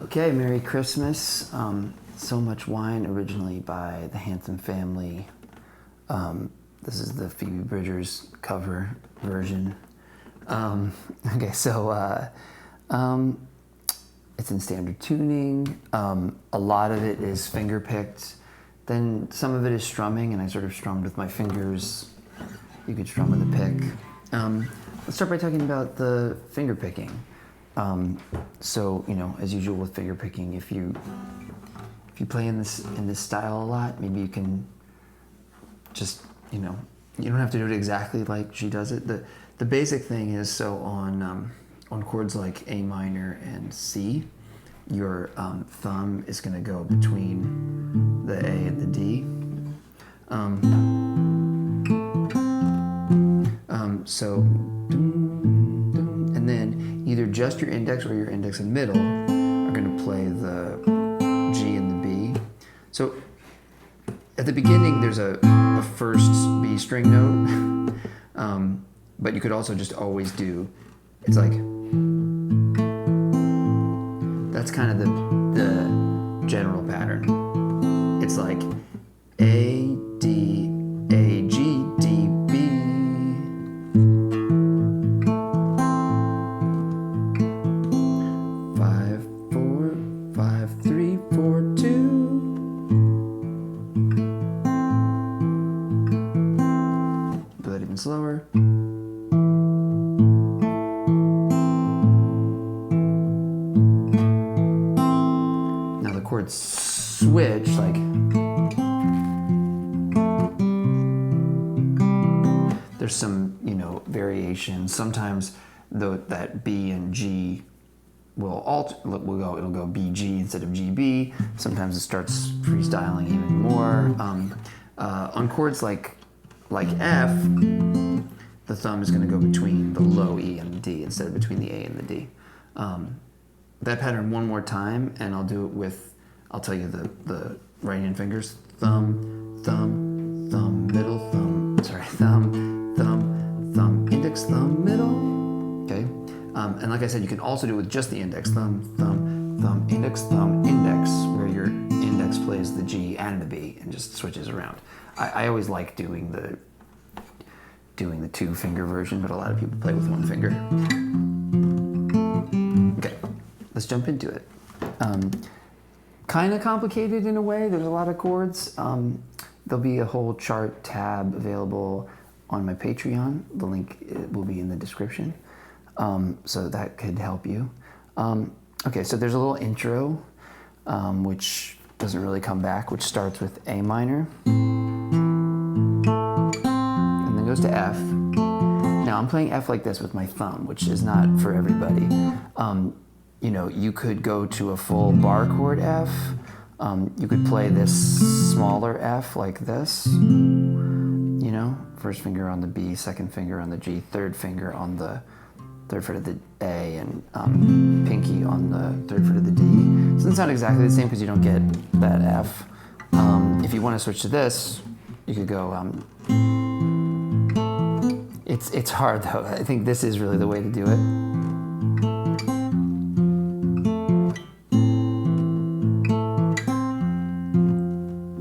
Okay, Merry Christmas. So Much Wine, originally by the Handsome Family. This is the Phoebe Bridgers cover version. Okay, so it's in standard tuning. A lot of it is finger-picked. Then some of it is strumming, and I sort of strummed with my fingers. You could strum with a pick. Let's start by talking about the finger picking. So, you know, as usual with finger picking, if you play in this style a lot, maybe you can just, you know, you don't have to do it exactly like she does it. The basic thing is, so on chords like A minor and C, your thumb is going to go between the A and the D. And then either just your index or your index and middle are going to play the G and the B. So at the beginning, there's a first B string note, but you could also just always do, it's like, that's kind of the general pattern. It's like A, D, A, G, D, B. Five, four, five, three, four, two. Do that even slower. Now the chords switch, like, there's some, you know, variation. Sometimes that B and G will it'll go BG instead of GB. Sometimes it starts freestyling even more. On chords like F, the thumb is going to go between the low E and the D instead of between the A and the D. That pattern one more time, and I'll do it with, I'll tell you the right hand fingers. Thumb, thumb, thumb, middle, thumb, thumb, index, thumb, middle. Okay? And like I said, you can also do it with just the index, thumb, thumb, thumb, index, where your index plays the G and the B and just switches around. I always like doing the two finger version, but a lot of people play with one finger. Okay, let's jump into it. Kind of complicated in a way. There's a lot of chords. There'll be a whole chart tab available on my Patreon. The link will be in the description. So that could help you. Okay, so there's a little intro, which doesn't really come back, which starts with A minor, and then goes to F. Now I'm playing F like this with my thumb, which is not for everybody. You know, you could go to a full bar chord F. You could play this smaller F like this. You know, first finger on the B, second finger on the G, third finger on the third fret of the A, and pinky on the third fret of the D. It doesn't sound exactly the same because you don't get that F. If you want to switch to this, you could go, it's hard though. I think this is really the way to do it.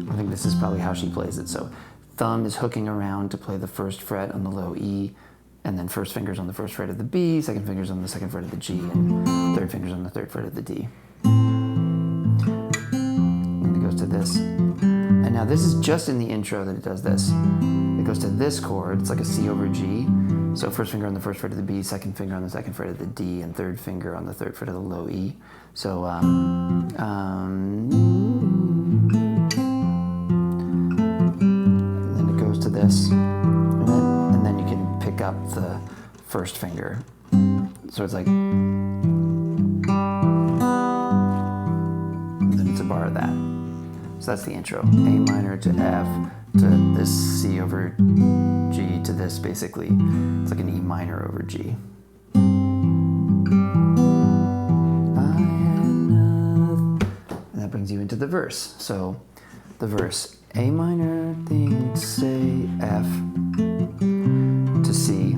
I think this is probably how she plays it. So thumb is hooking around to play the first fret on the low E, and then first finger's on the first fret of the B, second finger's on the second fret of the G, and third finger's on the third fret of the D. And it goes to this. And now this is just in the intro that it does this. It goes to this chord, it's like a C over G. So first finger on the first fret of the B, second finger on the second fret of the D, and third finger on the third fret of the low E. So, and then it goes to this. And then you can pick up the first finger. So it's like, and then it's a bar of that. So that's the intro. A minor to F to this C over G to this, basically. It's like an E minor over G. And that brings you into the verse. So the verse, A minor thing to say F to C.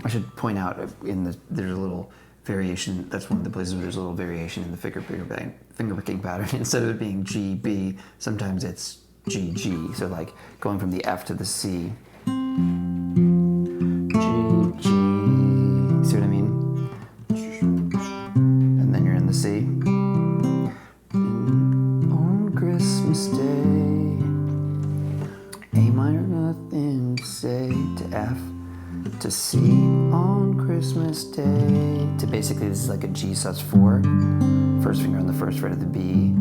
I should point out there's a little variation. That's one of the places where there's a little variation in the fingerpicking pattern. Instead of it being G, B, sometimes it's G, G. So like going from the F to the C. G, G. See what I mean? And then you're in the C. On Christmas Day, A minor, nothing to say, to F, to C on Christmas Day. To basically, this is like a G sus4. First finger on the first fret of the B,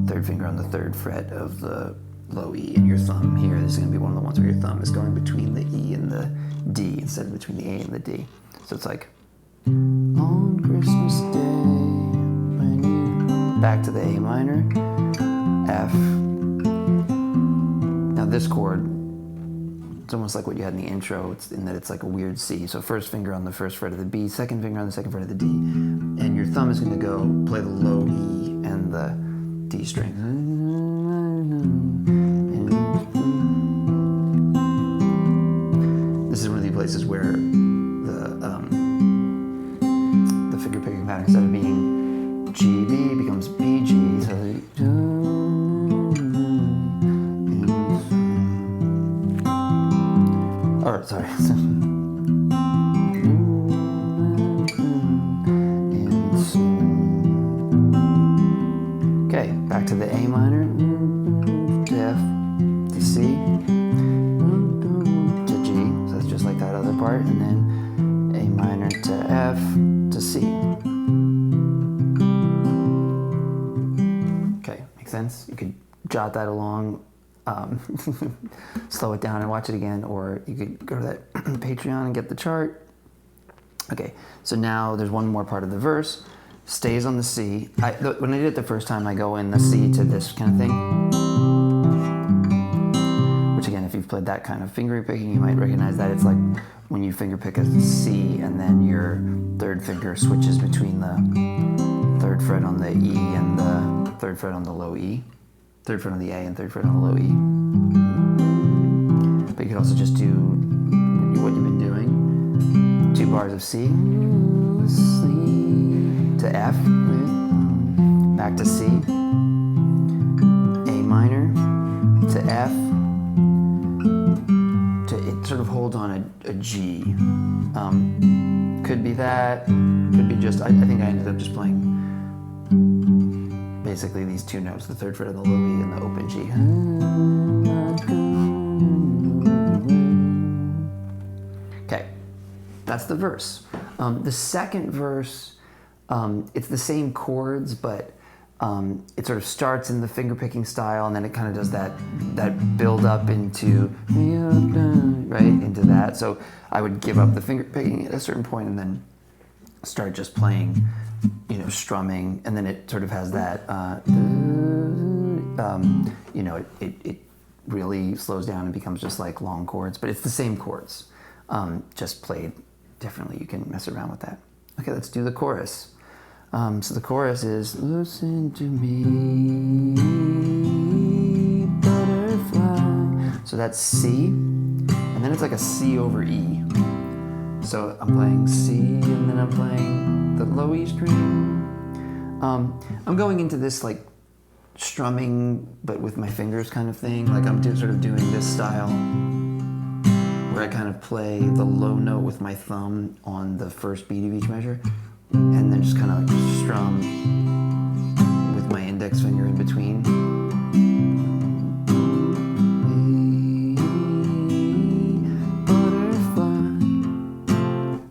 third finger on the third fret of the low E, and your thumb here. This is going to be one of the ones where your thumb is going between the E and the D instead of between the A and the D. So it's like, on Christmas Day, when you... Back to the A minor, F. Now this chord, it's almost like what you had in the intro, it's in that it's like a weird C. So first finger on the first fret of the B, second finger on the second fret of the D, and your thumb is going to go play the low E and the D string. This is one of the places where the finger picking pattern, instead of being G, B, becomes B, G. So or sorry. Okay, back to the A minor, to F, to C, to G. So that's just like that other part, and then A minor to F, to C. Okay, makes sense? You could jot that along. Slow it down and watch it again, or you could go to that Patreon and get the chart. Okay, so now there's one more part of the verse. Stays on the C. When I did it the first time, I go in the C to this kind of thing. Which again, if you've played that kind of finger picking, you might recognize that. It's like when you finger pick a C and then your third finger switches between the third fret on the E and the third fret on the low E. Third fret on the A and third fret on the low E. But you could also just do what you've been doing. 2 bars of C to F, back to C, A minor to F, to it sort of holds on a G. Could be that, could be just, I think I ended up just playing basically these 2 notes, the third fret of the low E and the open G. Okay, that's the verse. The second verse, it's the same chords, but it sort of starts in the finger picking style, and then it kind of does that build up into, right, into that. So I would give up the finger picking at a certain point and then start just playing, strumming, and then it sort of has that, it really slows down and becomes just like long chords, but it's the same chords, just played differently. You can mess around with that. Okay, let's do the chorus. So the chorus is, listen to me, butterfly. So that's C, and then it's like a C over E. So I'm playing C, and then I'm playing the low E string. I'm going into this like strumming, but with my fingers kind of thing. Like I'm sort of doing this style where I kind of play the low note with my thumb on the first beat of each measure, and then just kind of like strum with my index finger in between.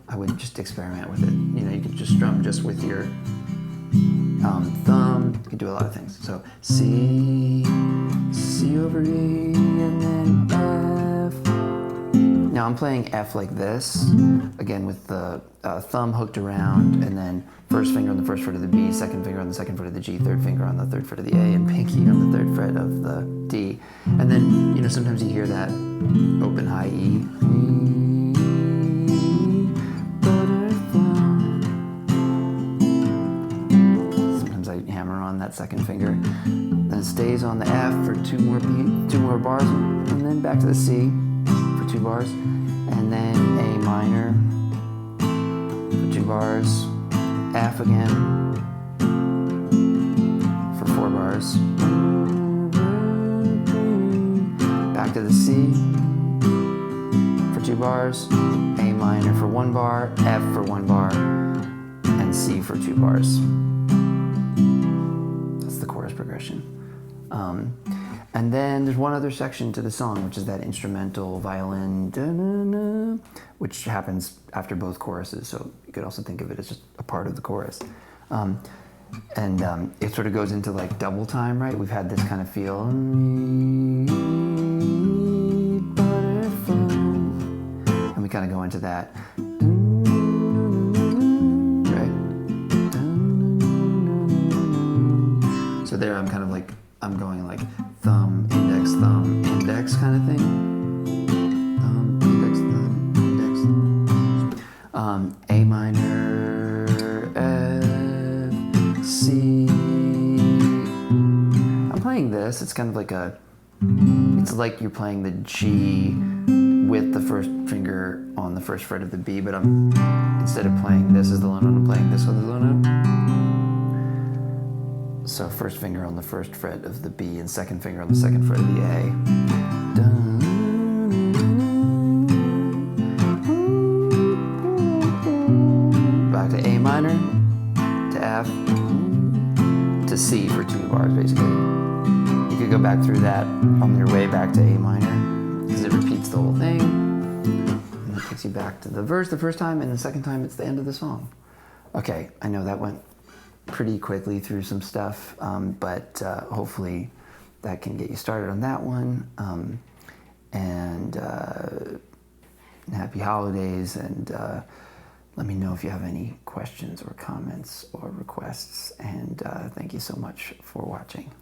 I would just experiment with it. You could just strum just with your thumb. You could do a lot of things. So C, C over E, and then F. Now I'm playing F like this, again with the thumb hooked around, and then first finger on the first fret of the B, second finger on the second fret of the G, third finger on the third fret of the A, and pinky on the third fret of the D. And then, sometimes you hear that open high E. Sometimes I hammer on that second finger. Then it stays on the F for 2 more bars, and then back to the C for 2 bars, and then A minor for 2 bars, F again for 4 bars. Back to the C for 2 bars. A minor for 1 bar, F for 1 bar, and C for 2 bars. That's the chorus progression. And then there's one other section to the song, which is that instrumental violin, da-na-na, which happens after both choruses. So you could also think of it as just a part of the chorus. It sort of goes into like double time, right? We've had this kind of feel. And we kind of go into that. Right? So there I'm kind of like, I'm going like thumb, index kind of thing. Thumb, index. A minor, F, C. I'm playing this. It's kind of like it's like you're playing the G with the first finger on the first fret of the B, but instead of playing this as the low note, I'm playing this with the low note. So first finger on the first fret of the B and second finger on the second fret of the A. Back to A minor, to F, to C for 2 bars basically. You could go back through that on your way back to A minor because it repeats the whole thing. And that takes you back to the verse the first time, and the second time it's the end of the song. Okay, I know that went pretty quickly through some stuff, but hopefully that can get you started on that one. Happy holidays, and let me know if you have any questions or comments or requests, and thank you so much for watching.